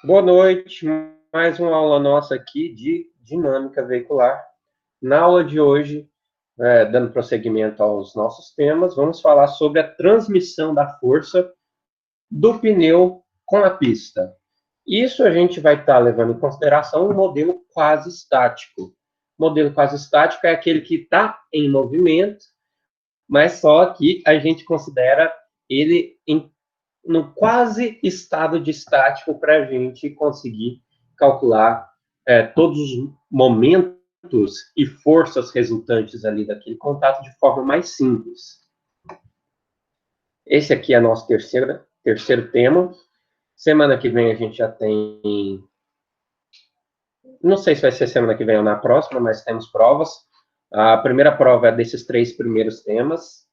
Boa noite, mais uma aula nossa aqui de dinâmica veicular. Na aula de hoje, dando prosseguimento aos nossos temas, vamos falar sobre a transmissão da força do pneu com a pista. Isso a gente vai estar levando em consideração um modelo quase estático. O modelo quase estático é aquele que está em movimento, mas só que a gente considera ele no quase estado de estático para a gente conseguir calcular todos os momentos e forças resultantes ali daquele contato de forma mais simples. Esse aqui é nosso terceiro tema. Semana que vem a gente já tem. Não sei se vai ser semana que vem ou na próxima, mas temos provas. A primeira prova é desses 3 primeiros temas.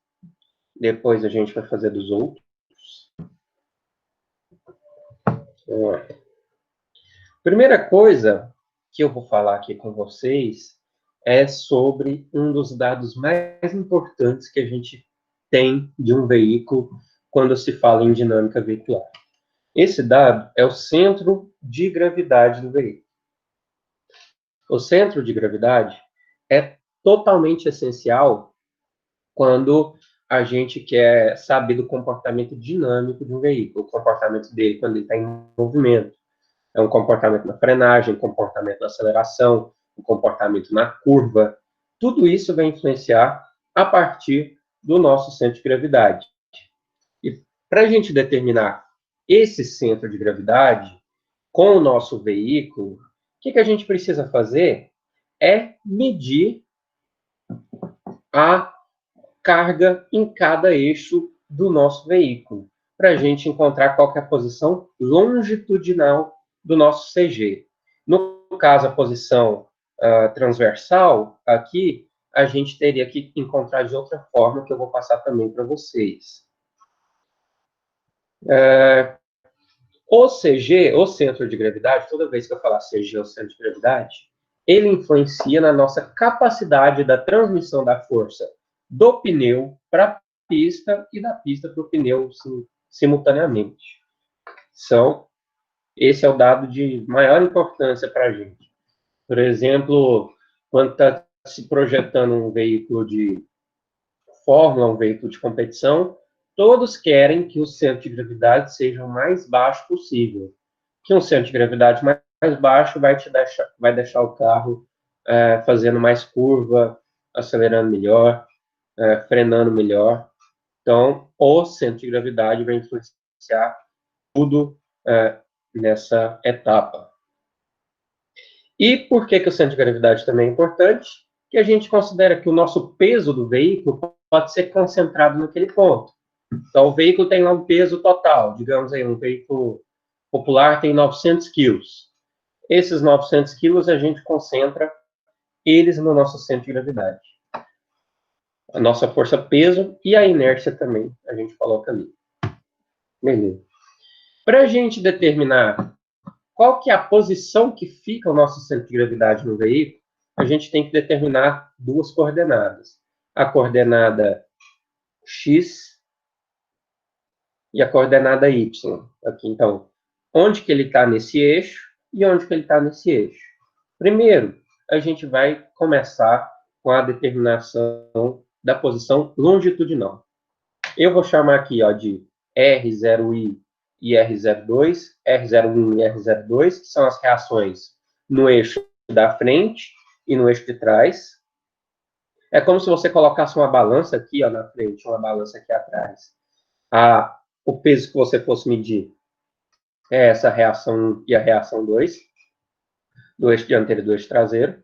Depois a gente vai fazer dos outros. Primeira coisa que eu vou falar aqui com vocês é sobre um dos dados mais importantes que a gente tem de um veículo quando se fala em dinâmica veicular. Esse dado é o centro de gravidade do veículo. O centro de gravidade é totalmente essencial quando a gente quer saber do comportamento dinâmico de um veículo, o comportamento dele quando ele está em movimento. É um comportamento na frenagem, um comportamento na aceleração, um comportamento na curva. Tudo isso vai influenciar a partir do nosso centro de gravidade. E para a gente determinar esse centro de gravidade com o nosso veículo, o que a gente precisa fazer é medir a carga em cada eixo do nosso veículo, para a gente encontrar qual é a posição longitudinal do nosso CG. No caso, a posição transversal, aqui, a gente teria que encontrar de outra forma, que eu vou passar também para vocês. O CG, o centro de gravidade, toda vez que eu falar CG, o centro de gravidade, ele influencia na nossa capacidade da transmissão da força do pneu para a pista e da pista para o pneu simultaneamente. Esse é o dado de maior importância para a gente. Por exemplo, quando está se projetando um veículo de fórmula, um veículo de competição, todos querem que o centro de gravidade seja o mais baixo possível. Que um centro de gravidade mais baixo vai deixar o carro fazendo mais curva, acelerando melhor, frenando melhor. Então, o centro de gravidade vai influenciar tudo nessa etapa. E por que o centro de gravidade também é importante? Que a gente considera que o nosso peso do veículo pode ser concentrado naquele ponto. Então, o veículo tem lá um peso total, digamos aí, um veículo popular tem 900 quilos. Esses 900 quilos a gente concentra eles no nosso centro de gravidade. A nossa força-peso e a inércia também, a gente coloca ali. Beleza. Para a gente determinar qual que é a posição que fica o nosso centro de gravidade no veículo, a gente tem que determinar duas coordenadas. A coordenada x e a coordenada y. Aqui, então, onde que ele está nesse eixo e onde que ele está nesse eixo. Primeiro, a gente vai começar com a determinação da posição longitudinal. Eu vou chamar aqui de R0i e R02, R01 e R02, que são as reações no eixo da frente e no eixo de trás. É como se você colocasse uma balança aqui na frente, uma balança aqui atrás. O peso que você fosse medir é essa reação 1 e a reação 2, do eixo dianteiro e do eixo traseiro.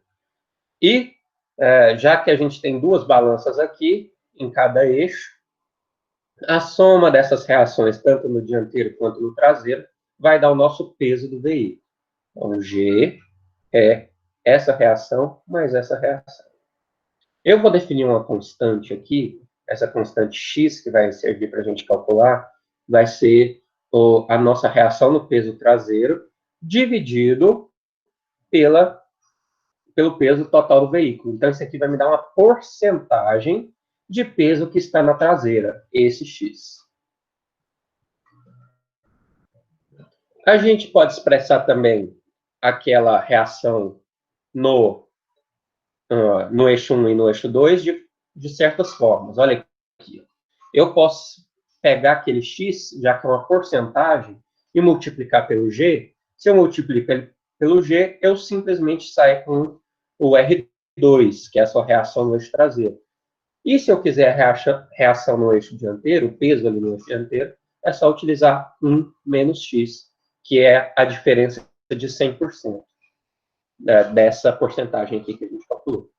E, já que a gente tem duas balanças aqui, em cada eixo, a soma dessas reações, tanto no dianteiro quanto no traseiro, vai dar o nosso peso do veículo. Então, G é essa reação mais essa reação. Eu vou definir uma constante aqui, essa constante X, que vai servir para a gente calcular, vai ser a nossa reação no peso traseiro, dividido pelo peso total do veículo. Então, isso aqui vai me dar uma porcentagem de peso que está na traseira, esse X. A gente pode expressar também aquela reação no eixo 1 e no eixo 2 de certas formas. Olha aqui. Eu posso pegar aquele x, já que é uma porcentagem, e multiplicar pelo g. Se eu multiplicar pelo g, eu simplesmente saio com o R2, que é a sua reação no eixo traseiro. E se eu quiser a reação no eixo dianteiro, o peso ali no eixo dianteiro, é só utilizar 1 menos x, que é a diferença de 100%, dessa porcentagem aqui que a gente calculou.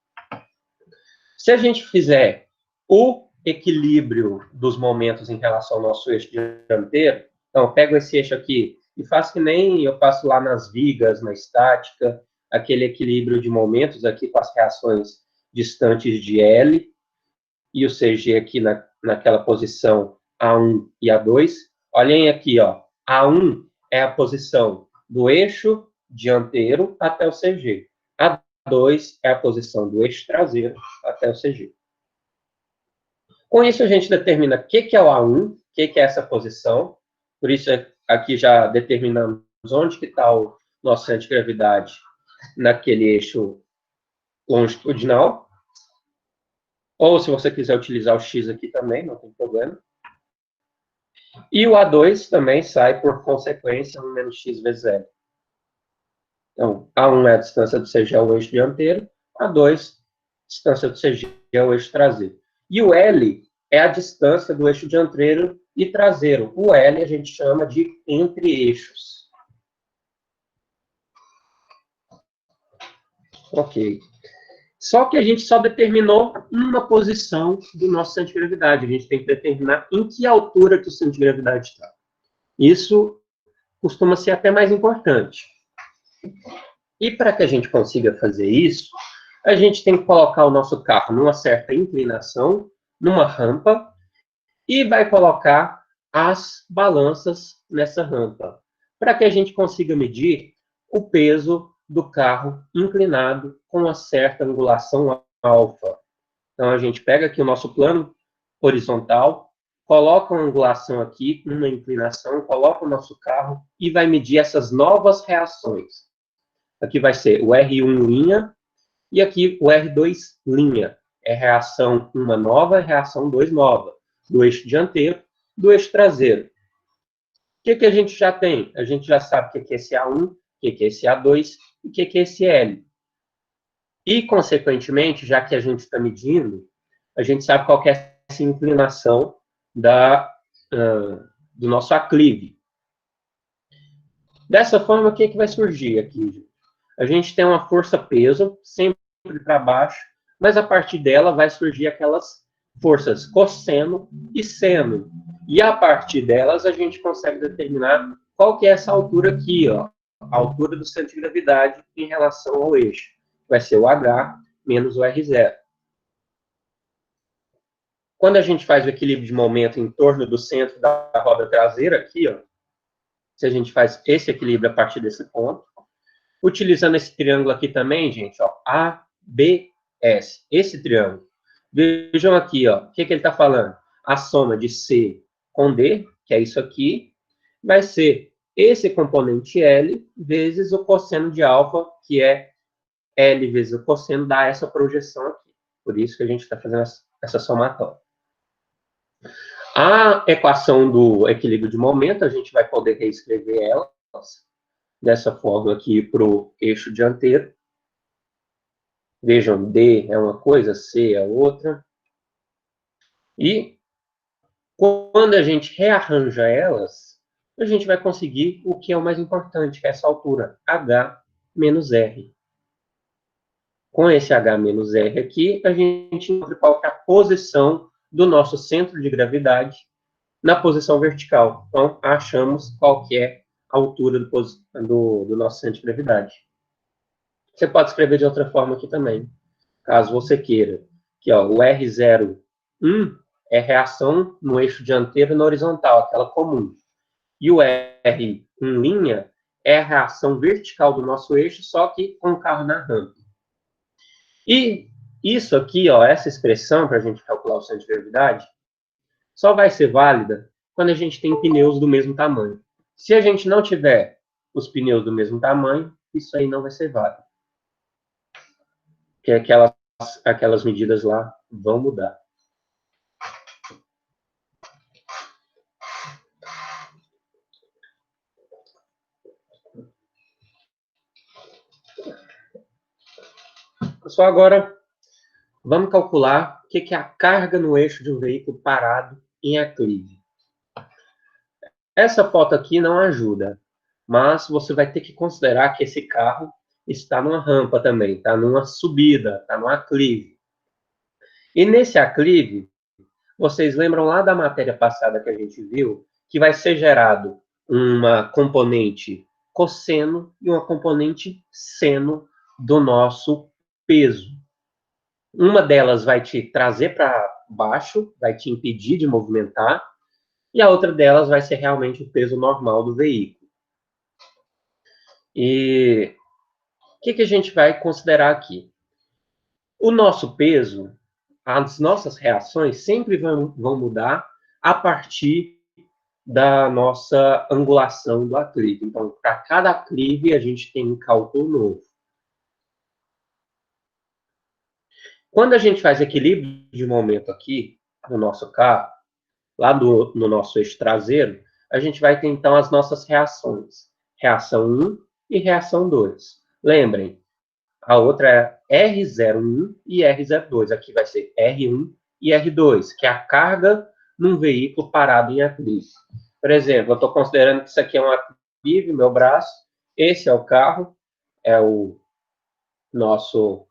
Se a gente fizer o equilíbrio dos momentos em relação ao nosso eixo dianteiro, então eu pego esse eixo aqui e faço que nem eu faço lá nas vigas, na estática, aquele equilíbrio de momentos aqui com as reações distantes de L, e o CG aqui naquela posição A1 e A2. Olhem aqui, ó, A1 é a posição do eixo dianteiro até o CG. A2 é a posição do eixo traseiro até o CG. Com isso, a gente determina o que é o A1, o que é essa posição. Por isso, aqui já determinamos onde que está o nosso centro de gravidade naquele eixo longitudinal. Ou, se você quiser utilizar o x aqui também, não tem problema. E o A2 também sai por consequência 1 menos x vezes L. Então, A1 é a distância do CG ao eixo dianteiro, A2, distância do CG ao eixo traseiro. E o L é a distância do eixo dianteiro e traseiro. O L a gente chama de entre-eixos. Ok. Só que a gente só determinou uma posição do nosso centro de gravidade. A gente tem que determinar em que altura que o centro de gravidade está. Isso costuma ser até mais importante. E para que a gente consiga fazer isso, a gente tem que colocar o nosso carro numa certa inclinação, numa rampa, e vai colocar as balanças nessa rampa, para que a gente consiga medir o peso do carro inclinado com uma certa angulação alfa. Então, a gente pega aqui o nosso plano horizontal, coloca uma angulação aqui, uma inclinação, coloca o nosso carro e vai medir essas novas reações. Aqui vai ser o R1', e aqui o R2'. É reação 1 nova, reação 2 nova, do eixo dianteiro, do eixo traseiro. O que a gente já tem? A gente já sabe o que é esse A1, o que é esse A2 e o que é esse L. E, consequentemente, já que a gente está medindo, a gente sabe qual que é essa inclinação do nosso aclive. Dessa forma, o que vai surgir aqui? A gente tem uma força-peso, sempre para baixo, mas a partir dela vai surgir aquelas forças cosseno e seno. E a partir delas a gente consegue determinar qual que é essa altura aqui, ó, a altura do centro de gravidade em relação ao eixo. Vai ser o H menos o R0. Quando a gente faz o equilíbrio de momento em torno do centro da roda traseira, aqui, ó, se a gente faz esse equilíbrio a partir desse ponto, utilizando esse triângulo aqui também, gente, ó, ABS, esse triângulo. Vejam aqui, ó, o que ele está falando? A soma de C com D, que é isso aqui, vai ser esse componente L vezes o cosseno de alfa, que é L vezes o cosseno, dá essa projeção aqui. Por isso que a gente está fazendo essa somatória. A equação do equilíbrio de momento, a gente vai poder reescrever ela dessa forma aqui para o eixo dianteiro. Vejam, D é uma coisa, C é outra. E quando a gente rearranja elas, a gente vai conseguir o que é o mais importante, que é essa altura, H menos R. Com esse H menos R aqui, a gente encontra qual é a posição do nosso centro de gravidade na posição vertical. Então, achamos qual que é a altura do nosso centro de gravidade. Você pode escrever de outra forma aqui também, caso você queira. Aqui, ó, o R01 é reação no eixo dianteiro na horizontal, aquela comum. E o R1' é a reação vertical do nosso eixo, só que com o carro na rampa. E isso aqui, ó, essa expressão para a gente calcular o centro de gravidade, só vai ser válida quando a gente tem pneus do mesmo tamanho. Se a gente não tiver os pneus do mesmo tamanho, isso aí não vai ser válido. Porque aquelas medidas lá vão mudar. Só agora, vamos calcular o que é a carga no eixo de um veículo parado em aclive. Essa foto aqui não ajuda, mas você vai ter que considerar que esse carro está numa rampa também, está numa subida, está num aclive. E nesse aclive, vocês lembram lá da matéria passada que a gente viu, que vai ser gerado uma componente cosseno e uma componente seno do nosso peso. Uma delas vai te trazer para baixo, vai te impedir de movimentar, e a outra delas vai ser realmente o peso normal do veículo. E o que a gente vai considerar aqui? O nosso peso, as nossas reações sempre vão mudar a partir da nossa angulação do aclive. Então, para cada aclive, a gente tem um cálculo novo. Quando a gente faz equilíbrio de momento aqui, no nosso carro, lá no nosso eixo traseiro, a gente vai ter, então, as nossas reações. Reação 1 e reação 2. Lembrem, a outra é R01 e R02. Aqui vai ser R1 e R2, que é a carga num veículo parado em aclive. Por exemplo, eu estou considerando que isso aqui é um aclive, meu braço. Esse é o carro, é o nosso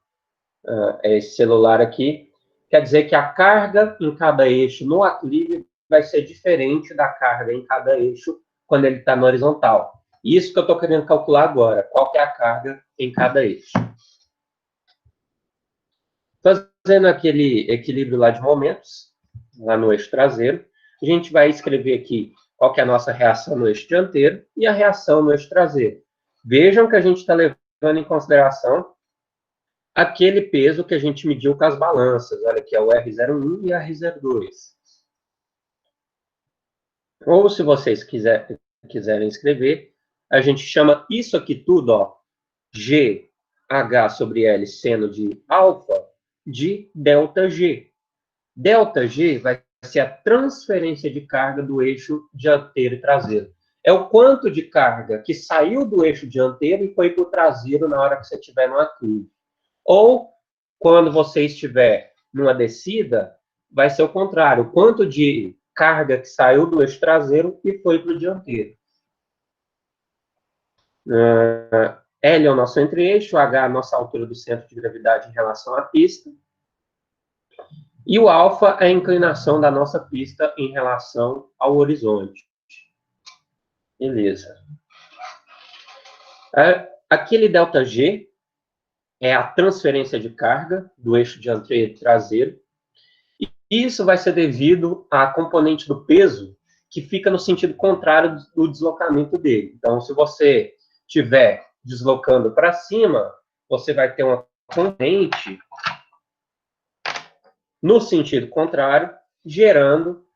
esse celular aqui. Quer dizer que a carga em cada eixo no aclive vai ser diferente da carga em cada eixo quando ele está no horizontal. Isso que eu estou querendo calcular agora. Qual que é a carga em cada eixo? Fazendo aquele equilíbrio lá de momentos, lá no eixo traseiro, a gente vai escrever aqui qual que é a nossa reação no eixo dianteiro e a reação no eixo traseiro. Vejam que a gente está levando em consideração aquele peso que a gente mediu com as balanças. Olha aqui, é o R01 e R02. Ou, se vocês quiserem escrever, a gente chama isso aqui tudo, ó, GH sobre L seno de alfa, de ΔG. ΔG vai ser a transferência de carga do eixo dianteiro e traseiro. É o quanto de carga que saiu do eixo dianteiro e foi para o traseiro na hora que você estiver no aclive. Ou, quando você estiver numa descida, vai ser o contrário. O quanto de carga que saiu do eixo traseiro e foi para o dianteiro. L é o nosso entre-eixo, H é a nossa altura do centro de gravidade em relação à pista. E o alfa é a inclinação da nossa pista em relação ao horizonte. Beleza. Aquele ΔG é a transferência de carga do eixo dianteiro e traseiro. E isso vai ser devido à componente do peso que fica no sentido contrário do deslocamento dele. Então, se você estiver deslocando para cima, você vai ter uma componente no sentido contrário, gerando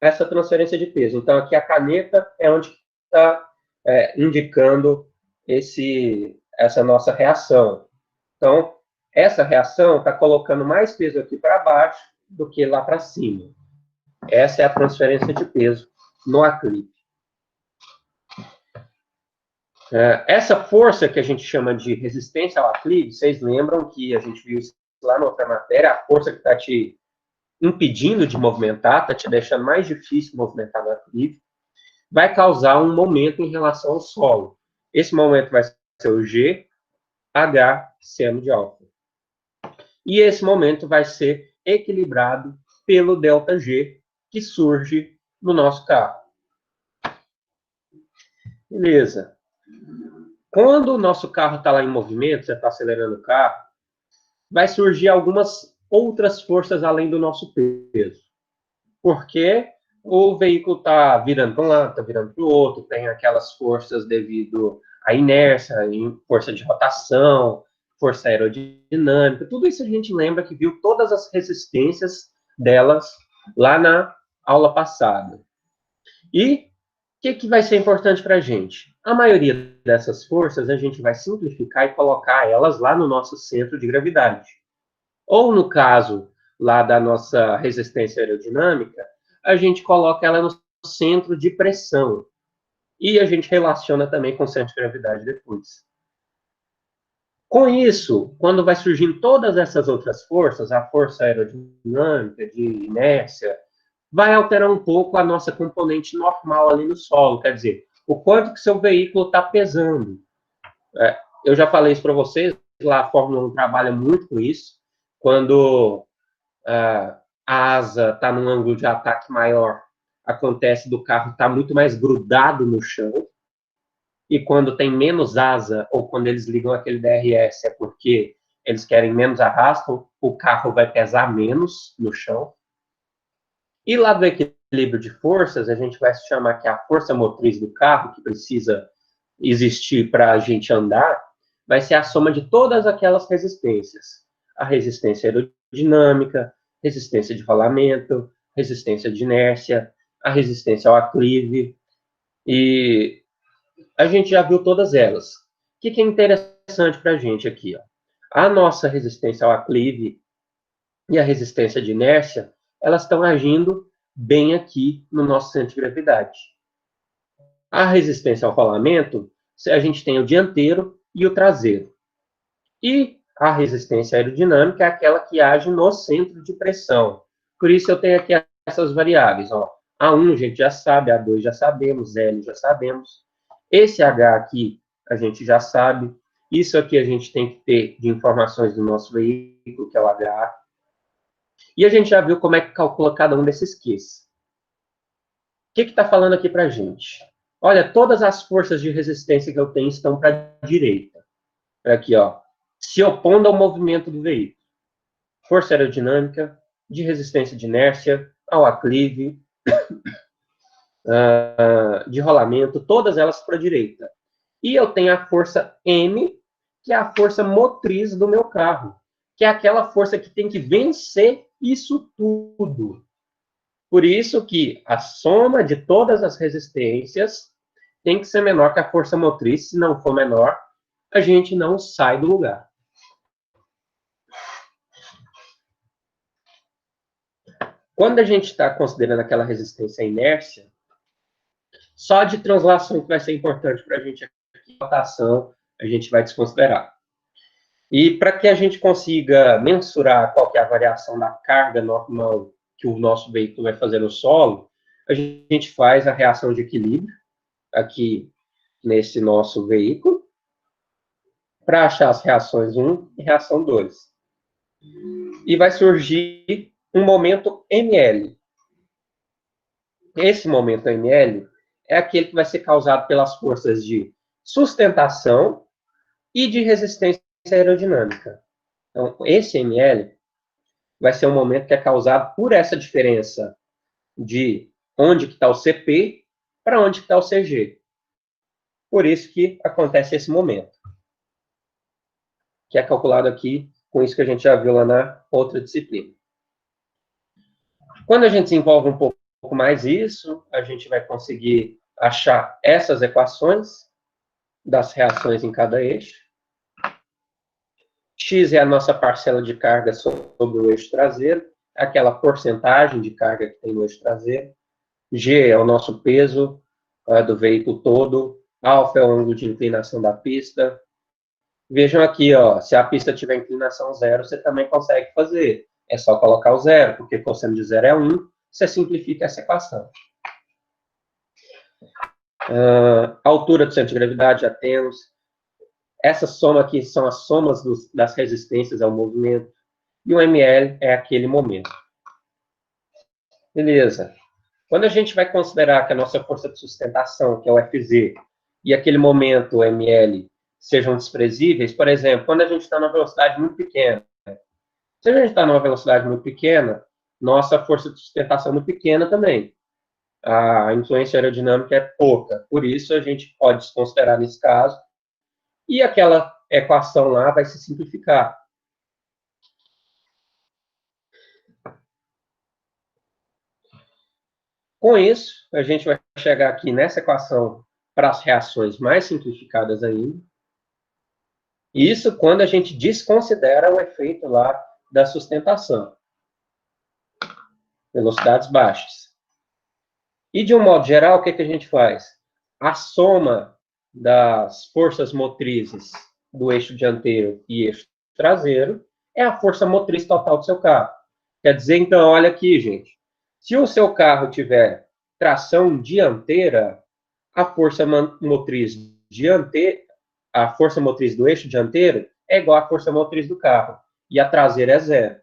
essa transferência de peso. Então, aqui a caneta é onde está indicando essa nossa reação. Então, essa reação está colocando mais peso aqui para baixo do que lá para cima. Essa é a transferência de peso no aclive. Essa força que a gente chama de resistência ao aclive, vocês lembram que a gente viu isso lá na outra matéria, a força que está te impedindo de movimentar, está te deixando mais difícil movimentar no aclive, vai causar um momento em relação ao solo. Esse momento vai ser o G, H, seno de alfa. E esse momento vai ser equilibrado pelo ΔG, que surge no nosso carro. Beleza. Quando o nosso carro está lá em movimento, você está acelerando o carro, vai surgir algumas outras forças além do nosso peso. Porque o veículo está virando para um lado, está virando para o outro, tem aquelas forças devido à inércia, força de rotação, força aerodinâmica, tudo isso a gente lembra que viu todas as resistências delas lá na aula passada. E o que vai ser importante para a gente? A maioria dessas forças a gente vai simplificar e colocar elas lá no nosso centro de gravidade. Ou no caso lá da nossa resistência aerodinâmica, a gente coloca ela no centro de pressão. E a gente relaciona também com o centro de gravidade depois. Com isso, quando vai surgindo todas essas outras forças, a força aerodinâmica, de inércia, vai alterar um pouco a nossa componente normal ali no solo, quer dizer, o quanto que seu veículo está pesando. Eu já falei isso para vocês, lá a Fórmula 1 trabalha muito com isso, quando a asa está num ângulo de ataque maior, acontece do carro estar muito mais grudado no chão, e quando tem menos asa, ou quando eles ligam aquele DRS, é porque eles querem menos arrasto, o carro vai pesar menos no chão. E lá do equilíbrio de forças, a gente vai chamar que a força motriz do carro, que precisa existir para a gente andar, vai ser a soma de todas aquelas resistências. A resistência aerodinâmica, resistência de rolamento, resistência de inércia, a resistência ao aclive, e a gente já viu todas elas. O que é interessante para a gente aqui? Ó? A nossa resistência ao aclive e a resistência de inércia, elas estão agindo bem aqui no nosso centro de gravidade. A resistência ao rolamento, a gente tem o dianteiro e o traseiro. E a resistência aerodinâmica é aquela que age no centro de pressão. Por isso eu tenho aqui essas variáveis. Ó. A1 a gente já sabe, A2 já sabemos, L já sabemos. Esse H aqui a gente já sabe. Isso aqui a gente tem que ter de informações do nosso veículo, que é o H. E a gente já viu como é que calcula cada um desses Qs. O que está falando aqui para a gente? Olha, todas as forças de resistência que eu tenho estão para a direita. Aqui, ó, se opondo ao movimento do veículo. Força aerodinâmica, de resistência de inércia, ao aclive, de rolamento, todas elas para a direita. E eu tenho a força M, que é a força motriz do meu carro, que é aquela força que tem que vencer isso tudo. Por isso que a soma de todas as resistências tem que ser menor que a força motriz. Se não for menor, a gente não sai do lugar. Quando a gente está considerando aquela resistência à inércia, só de translação que vai ser importante para a gente aqui, rotação, a gente vai desconsiderar. E para que a gente consiga mensurar qual que é a variação da carga normal que o nosso veículo vai fazer no solo, a gente faz a reação de equilíbrio aqui nesse nosso veículo, para achar as reações 1 e reação 2. E vai surgir um momento ML. Esse momento ML é aquele que vai ser causado pelas forças de sustentação e de resistência aerodinâmica. Então, esse ML vai ser um momento que é causado por essa diferença de onde que está o CP para onde que está o CG. Por isso que acontece esse momento, que é calculado aqui com isso que a gente já viu lá na outra disciplina. Quando a gente desenvolve um pouco mais isso, a gente vai conseguir achar essas equações das reações em cada eixo. X é a nossa parcela de carga sobre o eixo traseiro, aquela porcentagem de carga que tem no eixo traseiro. G é o nosso peso do veículo todo. Alfa é o ângulo de inclinação da pista. Vejam aqui, ó, se a pista tiver inclinação zero, você também consegue fazer. É só colocar o zero, porque o cosseno de zero é 1, você simplifica essa equação. Altura do centro de gravidade já temos. Essa soma aqui são as somas das resistências ao movimento. E o ML é aquele momento. Beleza. Quando a gente vai considerar que a nossa força de sustentação, que é o Fz, e aquele momento, o ML, sejam desprezíveis, por exemplo, quando a gente está numa velocidade muito pequena. Se a gente está numa velocidade muito pequena, nossa força de sustentação é muito pequena também. A influência aerodinâmica é pouca. Por isso, a gente pode desconsiderar nesse caso. E aquela equação lá vai se simplificar. Com isso, a gente vai chegar aqui nessa equação para as reações mais simplificadas ainda. Isso quando a gente desconsidera o efeito lá da sustentação. Velocidades baixas. E, de um modo geral, o que a gente faz? A soma das forças motrizes do eixo dianteiro e eixo traseiro é a força motriz total do seu carro. Quer dizer, então, olha aqui, gente. Se o seu carro tiver tração dianteira, a força motriz dianteira, a força motriz do eixo dianteiro é igual à força motriz do carro. E a traseira é zero.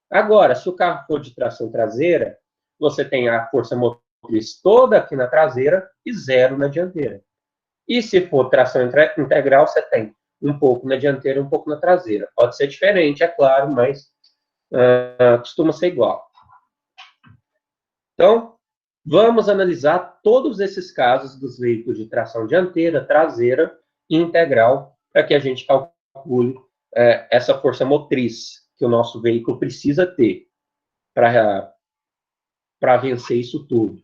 Agora, se o carro for de tração traseira, você tem a força motriz toda aqui na traseira e zero na dianteira. E se for tração integral, você tem um pouco na dianteira e um pouco na traseira. Pode ser diferente, é claro, mas costuma ser igual. Então, vamos analisar todos esses casos dos veículos de tração dianteira, traseira e integral, para que a gente calcule essa força motriz que o nosso veículo precisa ter para vencer isso tudo.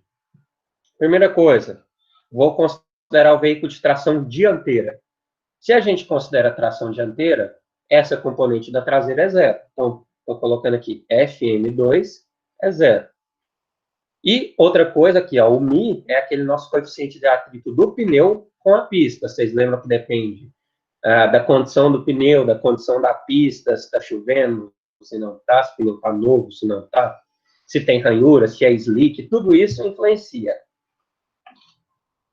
Primeira coisa, vou considerar o veículo de tração dianteira. Se a gente considera a tração dianteira, essa componente da traseira é zero. Então, estou colocando aqui Fm2 é zero. E outra coisa aqui, ó, o μ é aquele nosso coeficiente de atrito do pneu com a pista. Vocês lembram que depende da condição do pneu, da condição da pista, se está chovendo, se não está, se o pneu está novo, se não está, se tem ranhura, se é slick, tudo isso influencia.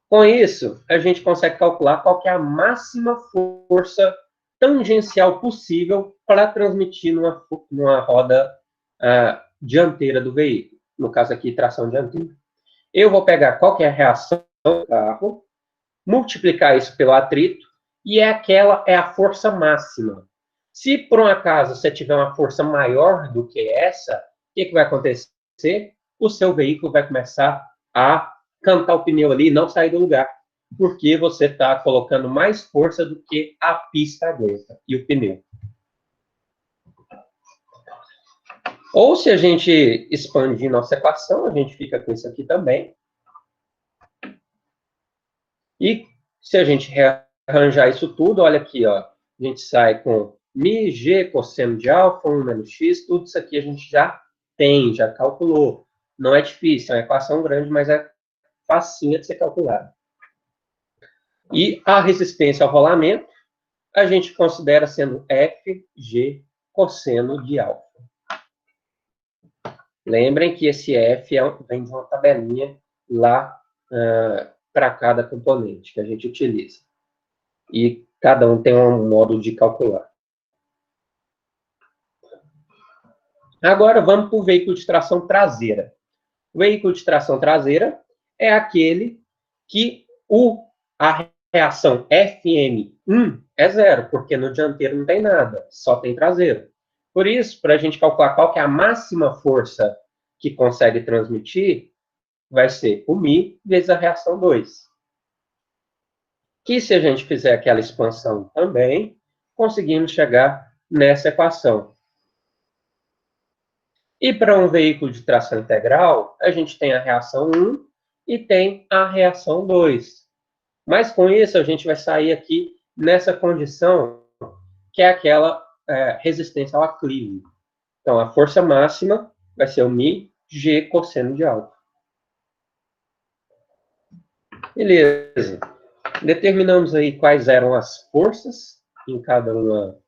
Com isso, a gente consegue calcular qual que é a máxima força tangencial possível para transmitir numa roda dianteira do veículo. No caso aqui, tração dianteira. Eu vou pegar qual que é a reação do carro, multiplicar isso pelo atrito, e aquela é a força máxima. Se, por um acaso, você tiver uma força maior do que essa, o que vai acontecer? O seu veículo vai começar a cantar o pneu ali e não sair do lugar, porque você está colocando mais força do que a pista aguenta e o pneu. Ou se a gente expandir nossa equação, a gente fica com isso aqui também. E se a gente rearranjar isso tudo, olha aqui, ó, a gente sai com μg cosseno de alfa, 1 menos x, tudo isso aqui a gente já tem, já calculou. Não é difícil, é uma equação grande, mas é facinha de ser calculada. E a resistência ao rolamento, a gente considera sendo Fg cosseno de alfa. Lembrem que esse F vem de uma tabelinha lá para cada componente que a gente utiliza. E cada um tem um modo de calcular. Agora vamos para o veículo de tração traseira. O veículo de tração traseira é aquele que a reação Fm1 é zero, porque no dianteiro não tem nada, só tem traseiro. Por isso, para a gente calcular qual que é a máxima força que consegue transmitir, vai ser o μ vezes a reação 2. Que se a gente fizer aquela expansão também, conseguimos chegar nessa equação. E para um veículo de tração integral, a gente tem a reação 1 e tem a reação 2. Mas com isso, a gente vai sair aqui nessa condição, que é aquela resistência ao aclive. Então, a força máxima vai ser o μ g cosseno de alfa. Beleza. Determinamos aí quais eram as forças em cada uma,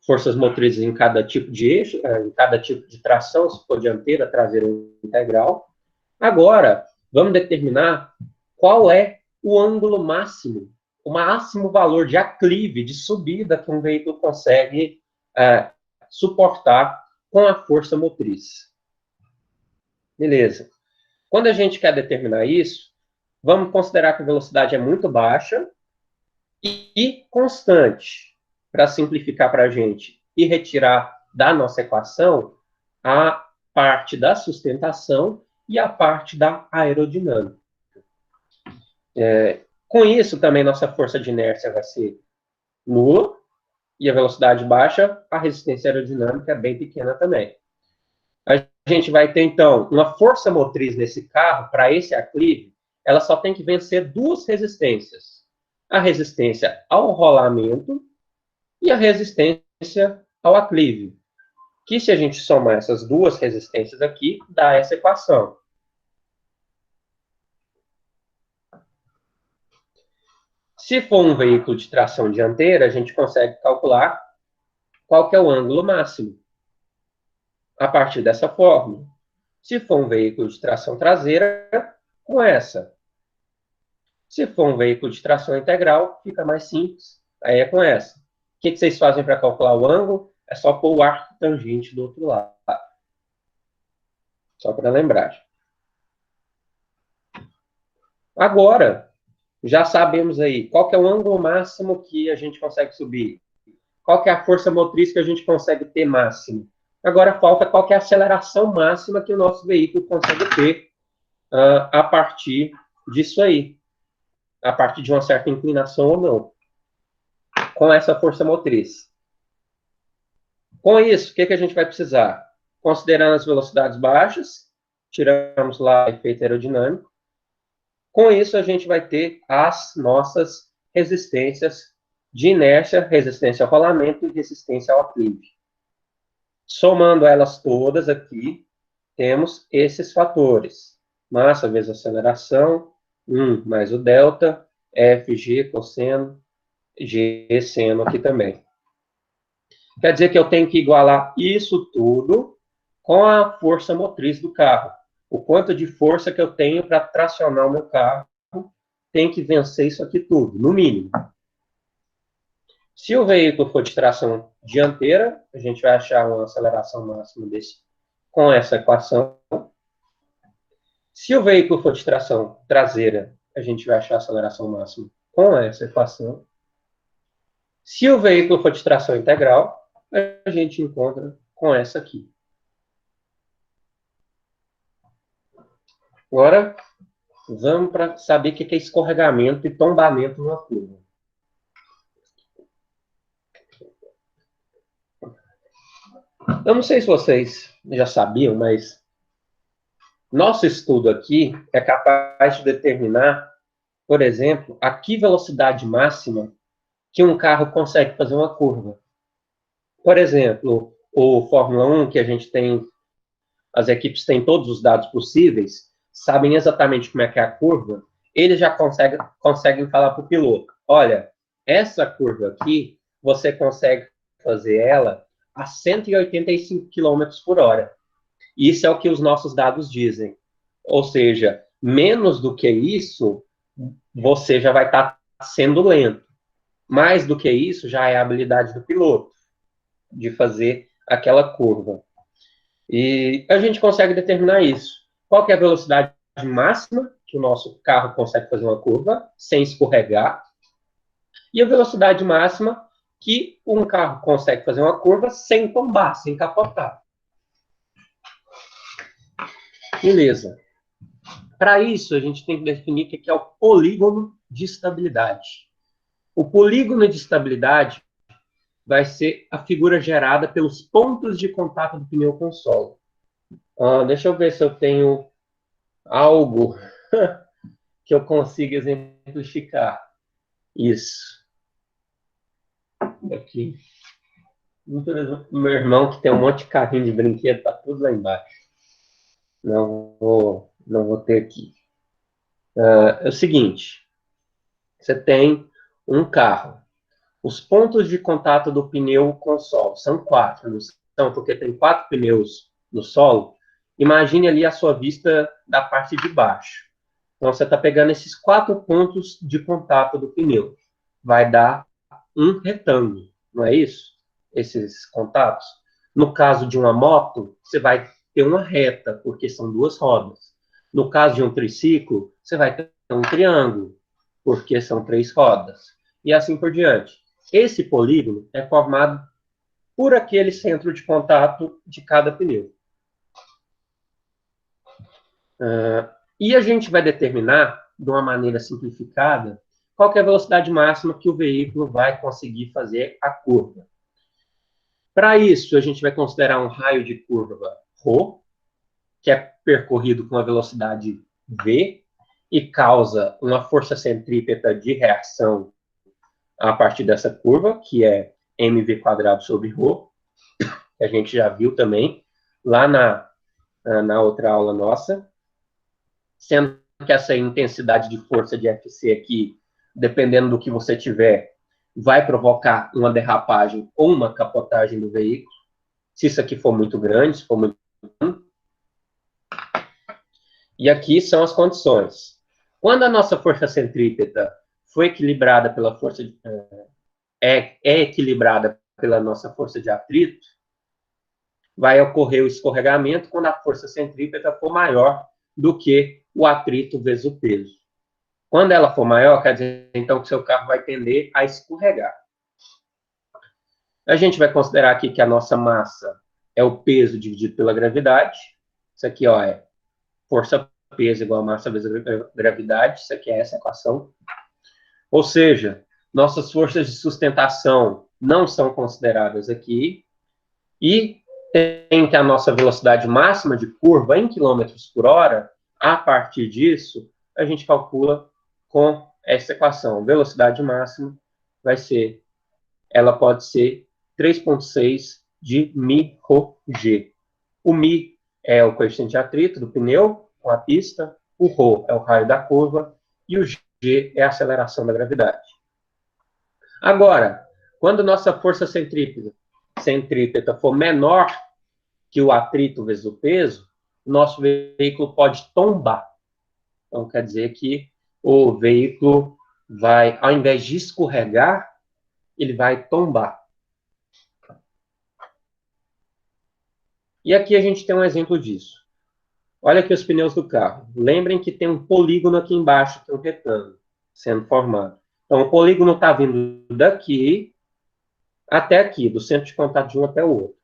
forças motrizes em cada tipo de eixo, em cada tipo de tração, se for dianteira, traseira ou integral. Agora, vamos determinar qual é o ângulo máximo, o máximo valor de aclive, de subida que um veículo consegue suportar com a força motriz. Beleza. Quando a gente quer determinar isso, vamos considerar que a velocidade é muito baixa e constante, para simplificar para a gente e retirar da nossa equação a parte da sustentação e a parte da aerodinâmica. Com isso, também nossa força de inércia vai ser nula, e a velocidade baixa, a resistência aerodinâmica é bem pequena também. A gente vai ter, então, uma força motriz nesse carro, para esse aclive, ela só tem que vencer duas resistências. A resistência ao rolamento e a resistência ao aclive. Que se a gente somar essas duas resistências aqui, dá essa equação. Se for um veículo de tração dianteira, a gente consegue calcular qual que é o ângulo máximo a partir dessa fórmula. Se for um veículo de tração traseira, com essa. Se for um veículo de tração integral, fica mais simples, aí é com essa. O que vocês fazem para calcular o ângulo? É só pôr o arco tangente do outro lado. Só para lembrar. Agora, já sabemos aí qual que é o ângulo máximo que a gente consegue subir. Qual que é a força motriz que a gente consegue ter máximo. Agora falta qual que é a aceleração máxima que o nosso veículo consegue ter a partir disso aí. A partir de uma certa inclinação ou não. Com essa força motriz. Com isso, o que a gente vai precisar? Considerando as velocidades baixas, tiramos lá o efeito aerodinâmico. Com isso, a gente vai ter as nossas resistências de inércia, resistência ao rolamento e resistência ao aclive. Somando elas todas aqui, temos esses fatores. Massa vezes aceleração, 1 mais o delta, Fg cosseno, G seno aqui também. Quer dizer que eu tenho que igualar isso tudo com a força motriz do carro. O quanto de força que eu tenho para tracionar o meu carro tem que vencer isso aqui tudo, no mínimo. Se o veículo for de tração dianteira, a gente vai achar uma aceleração máxima desse com essa equação. Se o veículo for de tração traseira, a gente vai achar a aceleração máxima com essa equação. Se o veículo for de tração integral, a gente encontra com essa aqui. Agora, vamos para saber o que é escorregamento e tombamento numa curva. Eu não sei se vocês já sabiam, mas nosso estudo aqui é capaz de determinar, por exemplo, a que velocidade máxima que um carro consegue fazer uma curva. Por exemplo, o Fórmula 1, que a gente tem, as equipes têm todos os dados possíveis, sabem exatamente como é que é a curva, eles já conseguem falar para o piloto, olha, essa curva aqui, você consegue fazer ela a 185 km por hora. Isso é o que os nossos dados dizem. Ou seja, menos do que isso, você já vai estar sendo lento. Mais do que isso, já é a habilidade do piloto de fazer aquela curva. E a gente consegue determinar isso. Qual que é a velocidade máxima que o nosso carro consegue fazer uma curva sem escorregar? E a velocidade máxima que um carro consegue fazer uma curva sem tombar, sem capotar. Beleza. Para isso, a gente tem que definir o que é o polígono de estabilidade. O polígono de estabilidade vai ser a figura gerada pelos pontos de contato do pneu com o solo. Deixa eu ver se eu tenho algo que eu consiga exemplificar isso. Aqui. Meu irmão, que tem um monte de carrinho de brinquedo, tá tudo lá embaixo. Não vou ter aqui. É o seguinte, você tem um carro. Os pontos de contato do pneu com o solo são 4, não são? Porque tem 4 pneus no solo. Imagine ali a sua vista da parte de baixo. Então, você está pegando esses 4 pontos de contato do pneu. Vai dar um retângulo, não é isso? Esses contatos. No caso de uma moto, você vai ter uma reta, porque são 2 rodas. No caso de um triciclo, você vai ter um triângulo, porque são 3 rodas. E assim por diante. Esse polígono é formado por aquele centro de contato de cada pneu. E a gente vai determinar, de uma maneira simplificada, qual que é a velocidade máxima que o veículo vai conseguir fazer a curva. Para isso, a gente vai considerar um raio de curva ρ, que é percorrido com a velocidade v e causa uma força centrípeta de reação a partir dessa curva, que é mv quadrado sobre ρ, que a gente já viu também lá na outra aula nossa, sendo que essa intensidade de força de Fc aqui, dependendo do que você tiver, vai provocar uma derrapagem ou uma capotagem do veículo, se isso aqui for muito grande, se for muito grande. E aqui são as condições. Quando a nossa força centrípeta foi equilibrada pela força é equilibrada pela nossa força de atrito, vai ocorrer o escorregamento quando a força centrípeta for maior do que o atrito vezes o peso. Quando ela for maior, quer dizer, então, que seu carro vai tender a escorregar. A gente vai considerar aqui que a nossa massa é o peso dividido pela gravidade. Isso aqui, ó, é força-peso igual a massa vezes a gravidade. Isso aqui é essa equação. Ou seja, nossas forças de sustentação não são consideradas aqui. E tem que a nossa velocidade máxima de curva em quilômetros por hora. A partir disso, a gente calcula com essa equação. Velocidade máxima vai ser, ela pode ser 3,6 de μ/g. O μ é o coeficiente de atrito do pneu com a pista, o ρ é o raio da curva e o g é a aceleração da gravidade. Agora, quando nossa força centrípeta for menor que o atrito vezes o peso, o nosso veículo pode tombar. Então, quer dizer que o veículo vai, ao invés de escorregar, ele vai tombar. E aqui a gente tem um exemplo disso. Olha aqui os pneus do carro. Lembrem que tem um polígono aqui embaixo, que é um retângulo, sendo formado. Então, o polígono está vindo daqui até aqui, do centro de contato de um até o outro.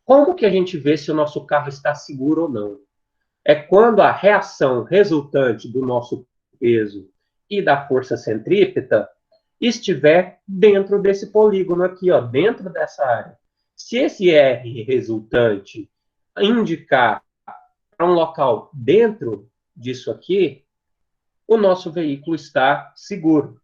Como que a gente vê se o nosso carro está seguro ou não? É quando a reação resultante do nosso peso e da força centrípeta estiver dentro desse polígono aqui, ó, dentro dessa área. Se esse R resultante indicar para um local dentro disso aqui, o nosso veículo está seguro.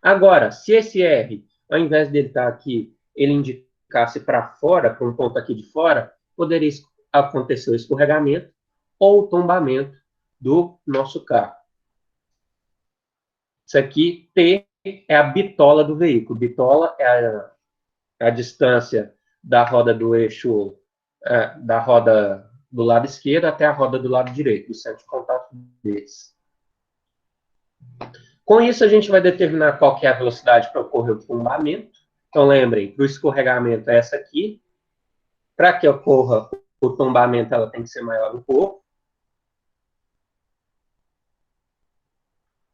Agora, se esse R, ao invés dele estar aqui, ele indicasse para fora, para um ponto aqui de fora, poderia acontecer o escorregamento ou o tombamento do nosso carro. Isso aqui, T, é a bitola do veículo. Bitola é a distância da roda do eixo, da roda do lado esquerdo até a roda do lado direito, do centro de contato deles. Com isso, a gente vai determinar qual que é a velocidade para ocorrer o tombamento. Então, lembrem, para o escorregamento é essa aqui. Para que ocorra o tombamento, ela tem que ser maior um pouco.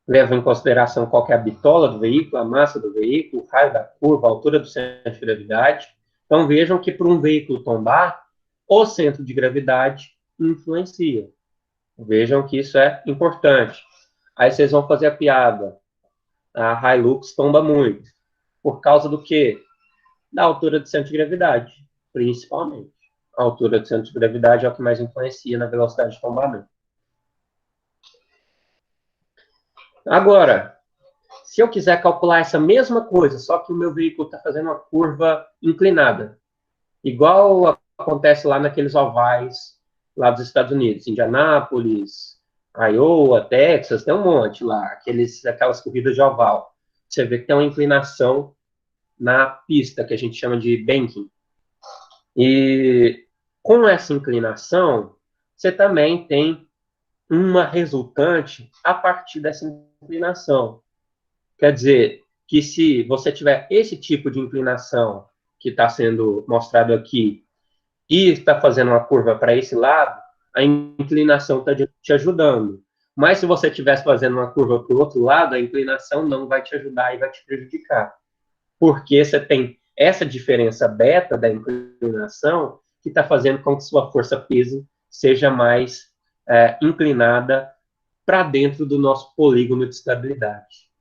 Leva em consideração qual que é a bitola do veículo, a massa do veículo, o raio da curva, a altura do centro de gravidade. Então, vejam que para um veículo tombar, o centro de gravidade influencia. Vejam que isso é importante. Aí vocês vão fazer a piada. A Hilux tomba muito. Por causa do quê? Da altura do centro de gravidade, principalmente. A altura do centro de gravidade é o que mais influencia na velocidade de tombamento. Agora, se eu quiser calcular essa mesma coisa, só que o meu veículo está fazendo uma curva inclinada, igual acontece lá naqueles ovais lá dos Estados Unidos, Indianápolis, Iowa, Texas, tem um monte lá, aquelas corridas de oval. Você vê que tem uma inclinação na pista, que a gente chama de banking. E com essa inclinação, você também tem uma resultante a partir dessa inclinação. Quer dizer, que se você tiver esse tipo de inclinação que está sendo mostrado aqui e está fazendo uma curva para esse lado, a inclinação está te ajudando. Mas se você estivesse fazendo uma curva para o outro lado, a inclinação não vai te ajudar e vai te prejudicar. Porque você tem essa diferença beta da inclinação que está fazendo com que sua força-peso seja mais inclinada para dentro do nosso polígono de estabilidade.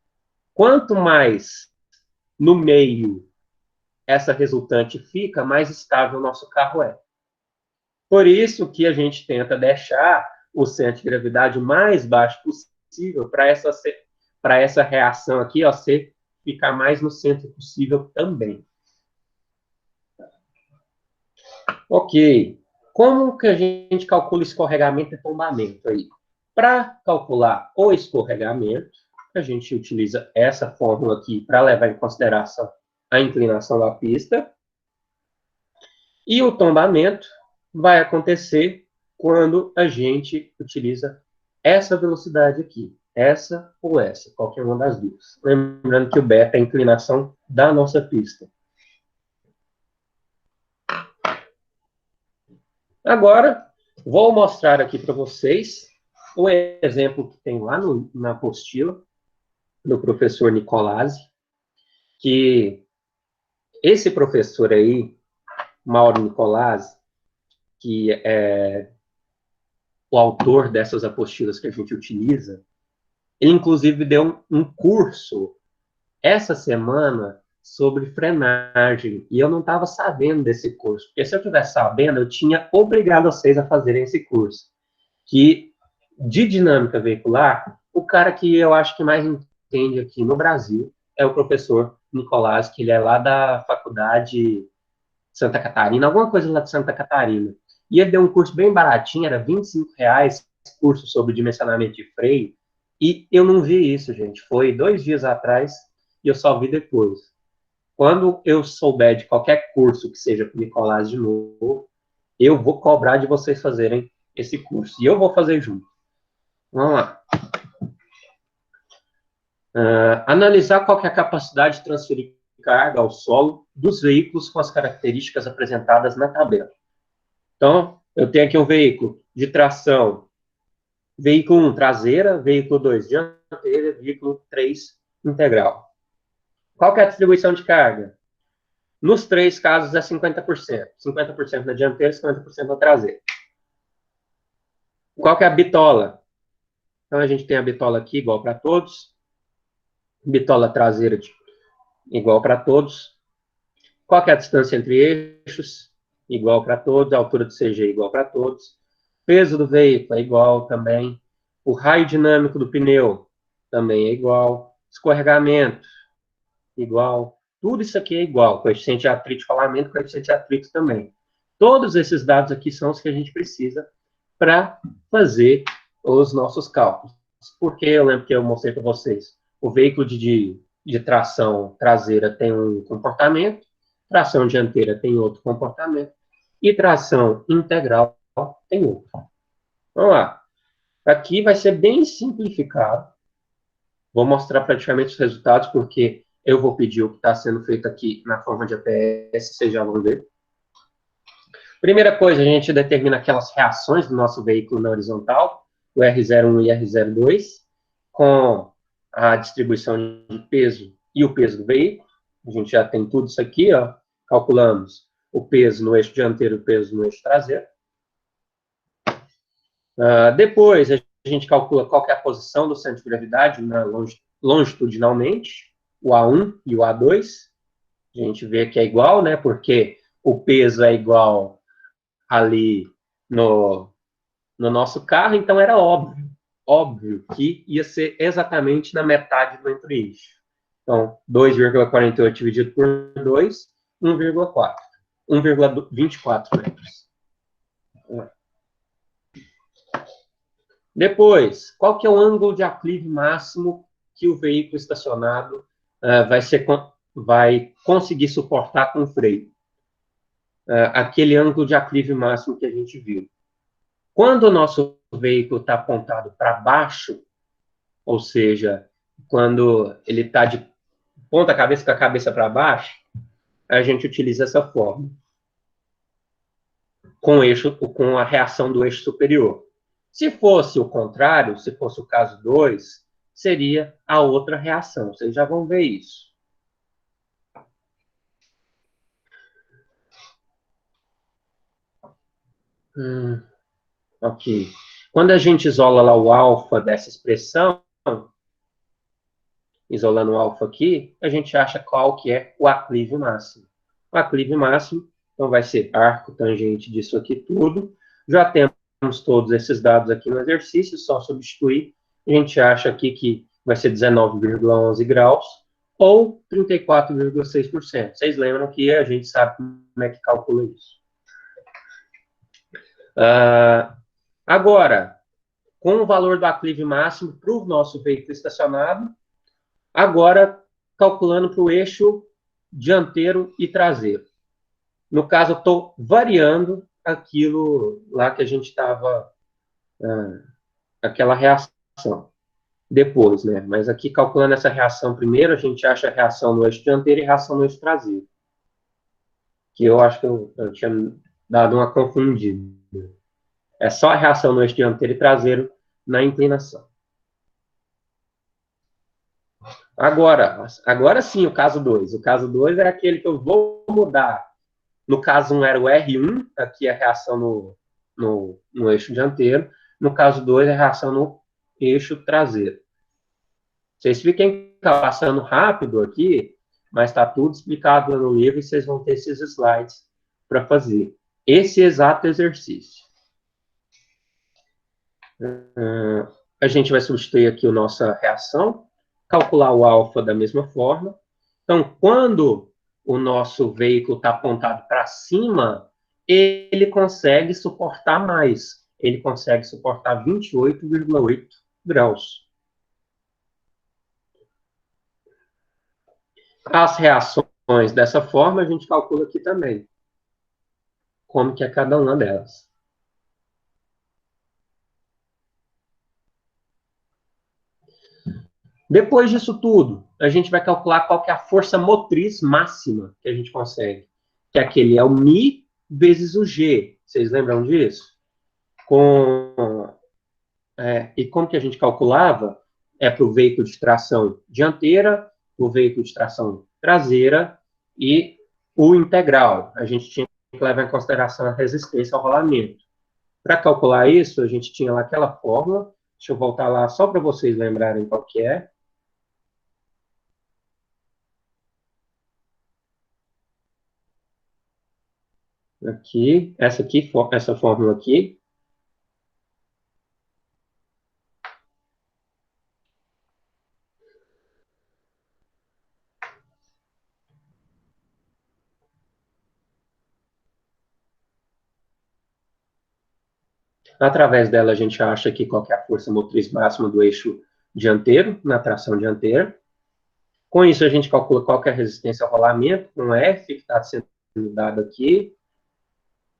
Quanto mais no meio essa resultante fica, mais estável o nosso carro é. Por isso que a gente tenta deixar o centro de gravidade o mais baixo possível para essa reação aqui, ó, ficar mais no centro possível também. Ok. Como que a gente calcula escorregamento e tombamento aí? Para calcular o escorregamento, a gente utiliza essa fórmula aqui para levar em consideração a inclinação da pista. E o tombamento vai acontecer quando a gente utiliza essa velocidade aqui. Essa ou essa, qualquer uma das duas. Lembrando que o beta é a inclinação da nossa pista. Agora, vou mostrar aqui para vocês o exemplo que tem lá na apostila do professor Nicolazzi, que esse professor aí, Mauro Nicolazzi, que é o autor dessas apostilas que a gente utiliza, ele inclusive deu um curso essa semana sobre frenagem, e eu não estava sabendo desse curso, porque se eu tivesse sabendo, eu tinha obrigado vocês a fazerem esse curso, que de dinâmica veicular, o cara que eu acho que mais entende aqui no Brasil é o professor Nicolás, que ele é lá da faculdade Santa Catarina, alguma coisa lá de Santa Catarina. E ele deu um curso bem baratinho, era R$ 25, curso sobre dimensionamento de freio, e eu não vi isso, gente. Foi 2 dias atrás e eu só vi depois. Quando eu souber de qualquer curso que seja para o Nicolás de novo, eu vou cobrar de vocês fazerem esse curso. E eu vou fazer junto. Vamos lá. Analisar qual é a capacidade de transferir carga ao solo dos veículos com as características apresentadas na tabela. Então, eu tenho aqui um veículo de tração, veículo 1, traseira, veículo 2, dianteira, veículo 3, integral. Qual que é a distribuição de carga? Nos 3 casos é 50%. 50% na dianteira, 50% na traseira. Qual que é a bitola? Então, a gente tem a bitola aqui igual para todos. Bitola traseira igual para todos. Qual que é a distância entre eixos? Igual para todos. A altura do CG igual para todos. Peso do veículo é igual também. O raio dinâmico do pneu também é igual. Escorregamento, igual. Tudo isso aqui é igual. Coeficiente de atrito de rolamento, coeficiente de atrito também. Todos esses dados aqui são os que a gente precisa para fazer os nossos cálculos. Porque eu lembro que eu mostrei para vocês. O veículo de tração traseira tem um comportamento, tração dianteira tem outro comportamento, e tração integral tem outro. Vamos lá. Aqui vai ser bem simplificado. Vou mostrar praticamente os resultados, porque eu vou pedir o que está sendo feito aqui na forma de APS, vocês já vão ver. Primeira coisa, a gente determina aquelas reações do nosso veículo na horizontal, o R01 e R02, com a distribuição de peso e o peso do veículo. A gente já tem tudo isso aqui, ó. Calculamos o peso no eixo dianteiro e o peso no eixo traseiro. Depois, a gente calcula qual que é a posição do centro de gravidade longitudinalmente, o A1 e o A2. A gente vê que é igual, né? Porque o peso é igual ali no nosso carro, então era óbvio que ia ser exatamente na metade do entre-eixo. Então, 2,48 dividido por 2, 1,4. 1,24 metros. Depois, qual que é o ângulo de aclive máximo que o veículo estacionado vai conseguir suportar com o freio? Aquele ângulo de aclive máximo que a gente viu. Quando o nosso veículo está apontado para baixo, ou seja, quando ele está de ponta cabeça com a cabeça para baixo, a gente utiliza essa forma, com a reação do eixo superior. Se fosse o contrário, se fosse o caso 2, seria a outra reação. Vocês já vão ver isso. Ok. Quando a gente isola lá o alfa dessa expressão, isolando o alfa aqui, a gente acha qual que é o aclive máximo. O aclive máximo, então, vai ser arco tangente disso aqui tudo, Já temos todos esses dados aqui no exercício, só substituir. A gente acha aqui que vai ser 19,11 graus ou 34,6%. Vocês lembram que a gente sabe como é que calcula isso. Agora, com o valor do aclive máximo para o nosso veículo estacionado, agora calculando para o eixo dianteiro e traseiro. No caso, eu estou variando aquilo lá que a gente estava, aquela reação depois, né? Mas aqui, calculando essa reação primeiro, a gente acha a reação no eixo dianteiro e a reação no eixo traseiro. Que eu acho que eu tinha dado uma confundida. É só a reação no eixo dianteiro e traseiro na inclinação. Agora sim, o caso 2. O caso 2 é aquele que eu vou mudar. No caso 1 era o R1, aqui é a reação no eixo dianteiro. No caso 2 é a reação no eixo traseiro. Vocês fiquem passando rápido aqui, mas está tudo explicado no livro e vocês vão ter esses slides para fazer esse exato exercício. A gente vai substituir aqui a nossa reação, calcular o alfa da mesma forma. Então, quando o nosso veículo está apontado para cima, ele consegue suportar mais. Ele consegue suportar 28,8 graus. As reações dessa forma, a gente calcula aqui também. Como que é cada uma delas. Depois disso tudo, a gente vai calcular qual que é a força motriz máxima que a gente consegue. Que aquele é o Mi vezes o G. Vocês lembram disso? E como que a gente calculava? É para o veículo de tração dianteira, o veículo de tração traseira e o integral. A gente tinha que levar em consideração a resistência ao rolamento. Para calcular isso, a gente tinha lá aquela fórmula. Deixa eu voltar lá só para vocês lembrarem qual que é. Aqui, essa fórmula aqui. Através dela, a gente acha aqui qual que é a força motriz máxima do eixo dianteiro, na tração dianteira. Com isso, a gente calcula qual que é a resistência ao rolamento, com F, que está sendo dado aqui,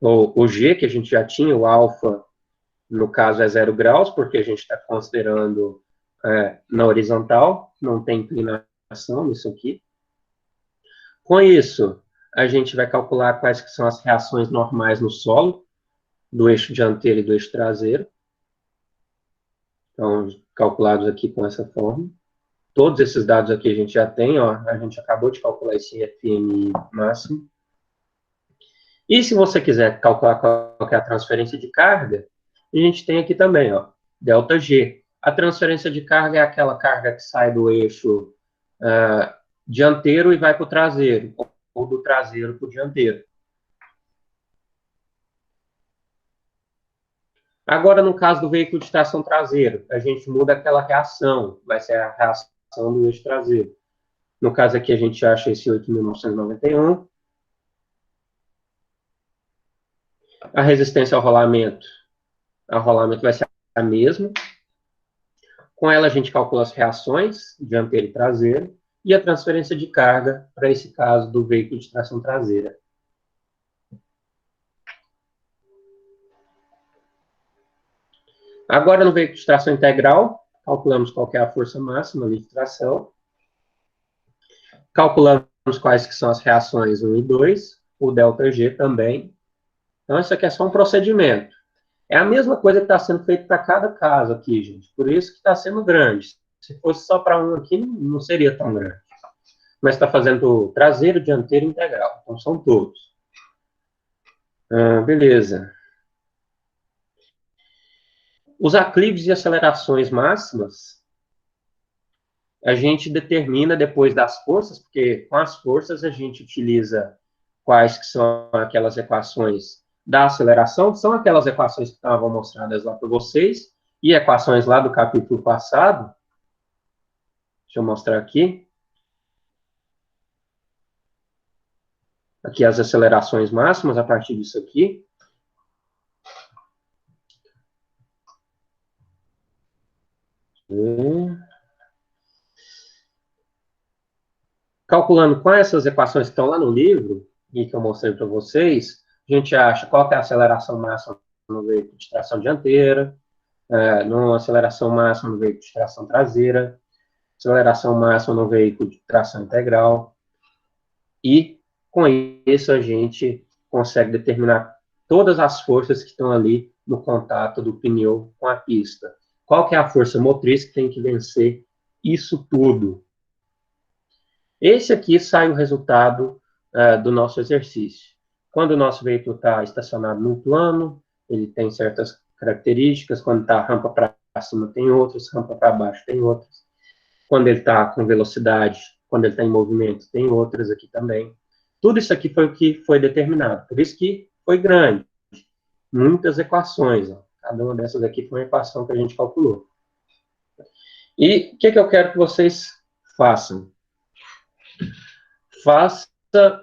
o G, que a gente já tinha, o alfa, no caso, é 0 graus, porque a gente está considerando na horizontal, não tem inclinação nisso aqui. Com isso, a gente vai calcular quais que são as reações normais no solo, do eixo dianteiro e do eixo traseiro. Então, calculados aqui com essa forma. Todos esses dados aqui a gente já tem, ó, a gente acabou de calcular esse FMI máximo. E se você quiser calcular qual que é a transferência de carga, a gente tem aqui também, ó, ΔG. A transferência de carga é aquela carga que sai do eixo dianteiro e vai para o traseiro, ou do traseiro para o dianteiro. Agora, no caso do veículo de tração traseiro, a gente muda aquela reação, vai ser a reação do eixo traseiro. No caso aqui, a gente acha esse 8.991. A resistência ao rolamento vai ser a mesma. Com ela, a gente calcula as reações, dianteiro e traseiro, e a transferência de carga, para esse caso do veículo de tração traseira. Agora, no veículo de tração integral, calculamos qual é a força máxima de tração. Calculamos quais que são as reações 1 e 2, o ΔG também. Então, isso aqui é só um procedimento. É a mesma coisa que está sendo feito para cada caso aqui, gente. Por isso que está sendo grande. Se fosse só para um aqui, não seria tão grande. Mas está fazendo traseiro, dianteiro e integral. Então, são todos. Beleza. Os aclives e acelerações máximas, a gente determina depois das forças, porque com as forças a gente utiliza quais que são aquelas equações da aceleração são aquelas equações que estavam mostradas lá para vocês, e equações lá do capítulo passado. Deixa eu mostrar aqui. Aqui as acelerações máximas a partir disso aqui. Calculando com essas equações que estão lá no livro, e que eu mostrei para vocês, a gente acha qual que é a aceleração máxima no veículo de tração dianteira, numa aceleração máxima no veículo de tração traseira, aceleração máxima no veículo de tração integral, e com isso a gente consegue determinar todas as forças que estão ali no contato do pneu com a pista. Qual que é a força motriz que tem que vencer isso tudo? Esse aqui sai o resultado do nosso exercício. Quando o nosso veículo está estacionado num plano, ele tem certas características. Quando está rampa para cima, tem outras. Rampa para baixo, tem outras. Quando ele está com velocidade, quando ele está em movimento, tem outras aqui também. Tudo isso aqui foi o que foi determinado. Por isso que foi grande. Muitas equações. Ó. Cada uma dessas aqui foi uma equação que a gente calculou. E o que eu quero que vocês façam? Faça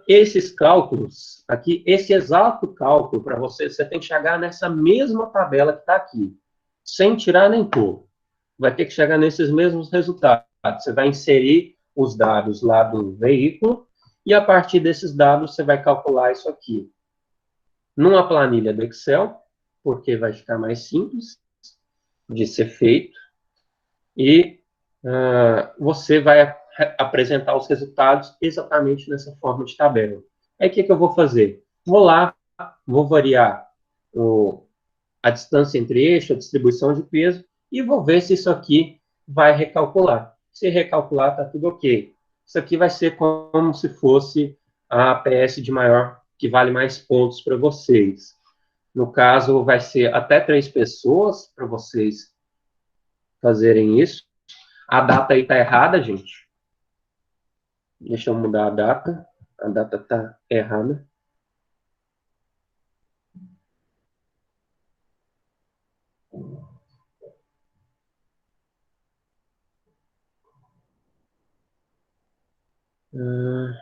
esses cálculos aqui, esse exato cálculo para você, você tem que chegar nessa mesma tabela que está aqui, sem tirar nem pôr. Vai ter que chegar nesses mesmos resultados. Você vai inserir os dados lá do veículo e a partir desses dados você vai calcular isso aqui. Numa planilha do Excel, porque vai ficar mais simples de ser feito. E você vai apresentar os resultados exatamente nessa forma de tabela. Aí o que eu vou fazer? Vou lá, vou variar a distância entre eixo, a distribuição de peso, e vou ver se isso aqui vai recalcular. Se recalcular, está tudo ok. Isso aqui vai ser como se fosse a PS de maior, que vale mais pontos para vocês. No caso, vai ser até 3 pessoas para vocês fazerem isso. A data aí está errada, gente. Deixa eu mudar a data. A data está errada. Deixa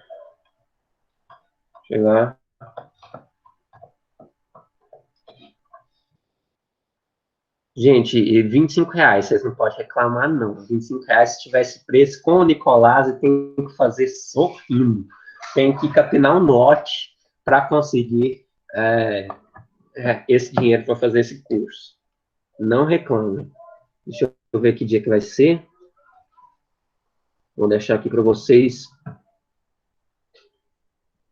eu lá. Gente, e R$ 25, vocês não podem reclamar, não. R$ 25, se tivesse preço com o Nicolás, tem que fazer sorrindo. Tem que capinar um lote para conseguir esse dinheiro para fazer esse curso. Não reclame. Deixa eu ver que dia que vai ser. Vou deixar aqui para vocês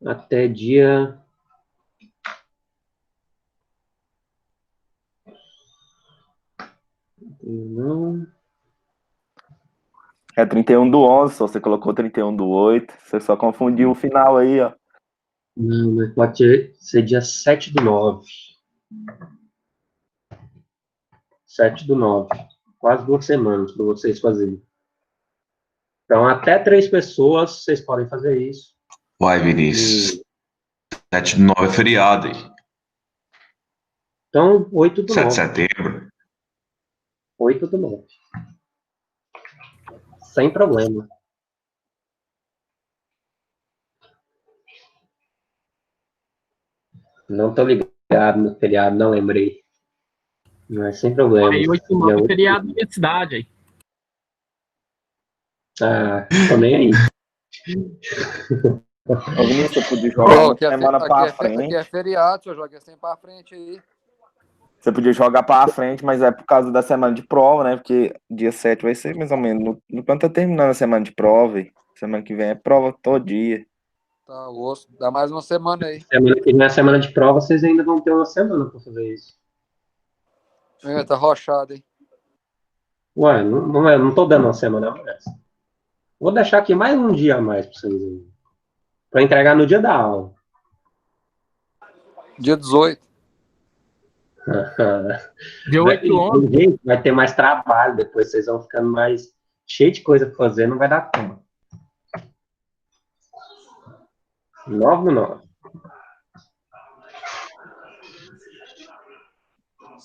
até dia... Não... É 31/11, só você colocou 31/8. Você só confundiu o final aí, ó. Não, mas pode ser dia 7/9. 7/9. Quase 2 semanas para vocês fazerem. Então, até 3 pessoas, vocês podem fazer isso. Uai, Vinícius. 7/9 é feriado aí. Então, 8/9. 7 de setembro. 8/9. Sem problema. Não tô ligado no feriado, não lembrei. Mas sem problema. Aí 8/9 é feriado na minha cidade aí. Ah, tô nem aí. Ô, Vinícius, você podia jogar uma semana pra frente. Aqui é feriado, seu jogo, é sempre pra frente aí. Você podia jogar pra frente, mas é por causa da semana de prova, né? Porque dia 7 vai ser mais ou menos. No quando tá terminando a semana de prova, semana que vem é prova todo dia. Tá, osso. Dá mais uma semana aí. Semana que vem é a semana de prova, vocês ainda vão ter uma semana para fazer isso. Tá rochado, hein? Ué, não tô dando uma semana a mais. Vou deixar aqui mais um dia a mais para vocês. Para entregar no dia da aula. Dia 18. Dia 8/11. Gente, vai ter mais trabalho depois, vocês vão ficando mais cheio de coisa para fazer, não vai dar conta. 9/9.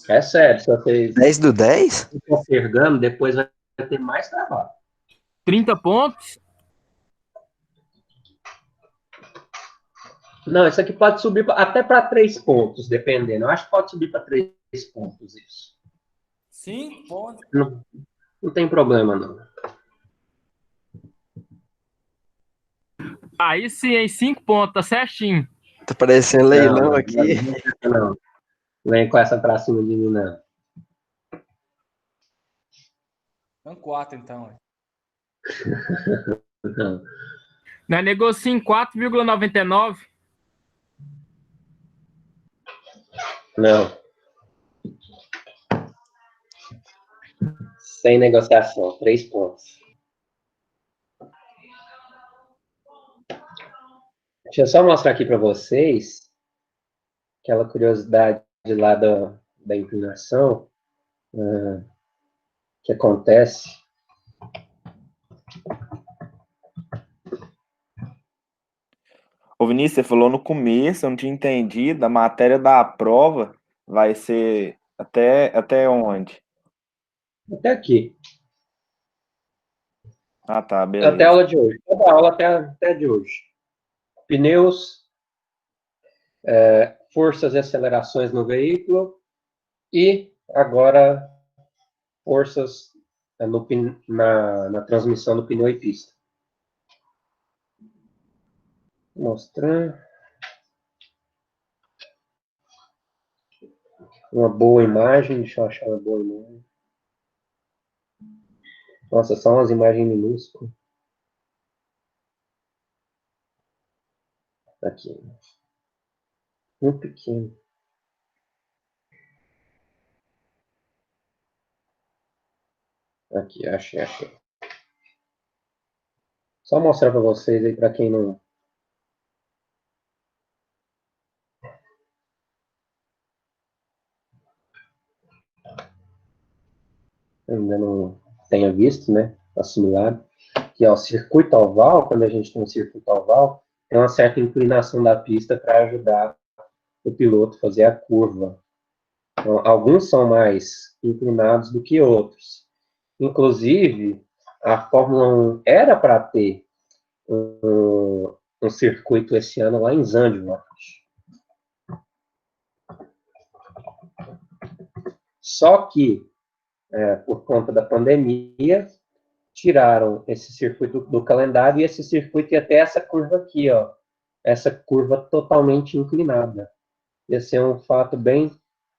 É sério, se vocês 10 do 10? estão postergando, depois vai ter mais trabalho. 30 pontos? Não, isso aqui pode subir até para 3 pontos, dependendo. Eu acho que pode subir para 3 pontos isso. 5 pontos. Não tem problema, não. Aí sim, em 5 pontos, tá certinho. Tá parecendo leilão aqui. Não. Vem com essa pra cima de mim, não. Então 4, então. Não. Nós negocia em 4,99. Não. Sem negociação, 3 pontos. Deixa eu só mostrar aqui para vocês aquela curiosidade lá da inclinação que acontece. Ô Vinícius, você falou no começo, eu não tinha entendido, a matéria da prova vai ser até onde? Até aqui. Ah, tá, Até a beleza. aula de hoje. Toda a aula até de hoje. Pneus, forças e acelerações no veículo e agora forças na transmissão do pneu e pista. Mostrando uma boa imagem, deixa eu achar uma boa imagem. Nossa, são umas imagens minúsculas. Aqui. Muito pequeno. Aqui, achei. Só mostrar para vocês aí, para quem não... ainda não tenha visto, né? Assimilado. Que é o circuito oval, quando a gente tem um circuito oval, tem uma certa inclinação da pista para ajudar o piloto a fazer a curva. Então, alguns são mais inclinados do que outros. Inclusive, a Fórmula 1 era para ter um circuito esse ano lá em Zandvoort. Só que, por conta da pandemia, tiraram esse circuito do calendário e esse circuito ia ter essa curva aqui, ó. Essa curva totalmente inclinada. Ia ser um fato bem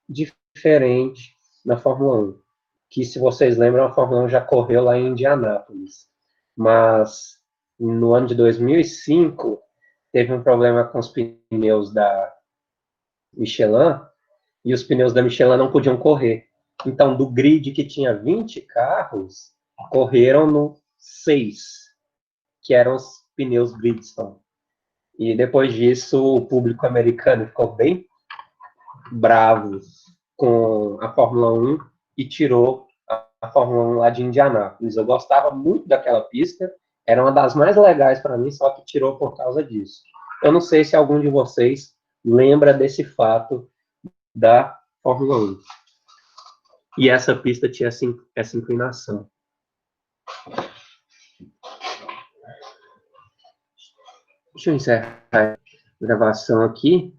diferente na Fórmula 1. Que, se vocês lembram, a Fórmula 1 já correu lá em Indianápolis. Mas, no ano de 2005, teve um problema com os pneus da Michelin, e os pneus da Michelin não podiam correr. Então, do grid que tinha 20 carros, correram no 6, que eram os pneus Bridgestone. E depois disso, o público americano ficou bem bravo com a Fórmula 1 e tirou a Fórmula 1 lá de Indianápolis. Eu gostava muito daquela pista, era uma das mais legais para mim, só que tirou por causa disso. Eu não sei se algum de vocês lembra desse fato da Fórmula 1. E essa pista tinha essa inclinação. Deixa eu encerrar a gravação aqui.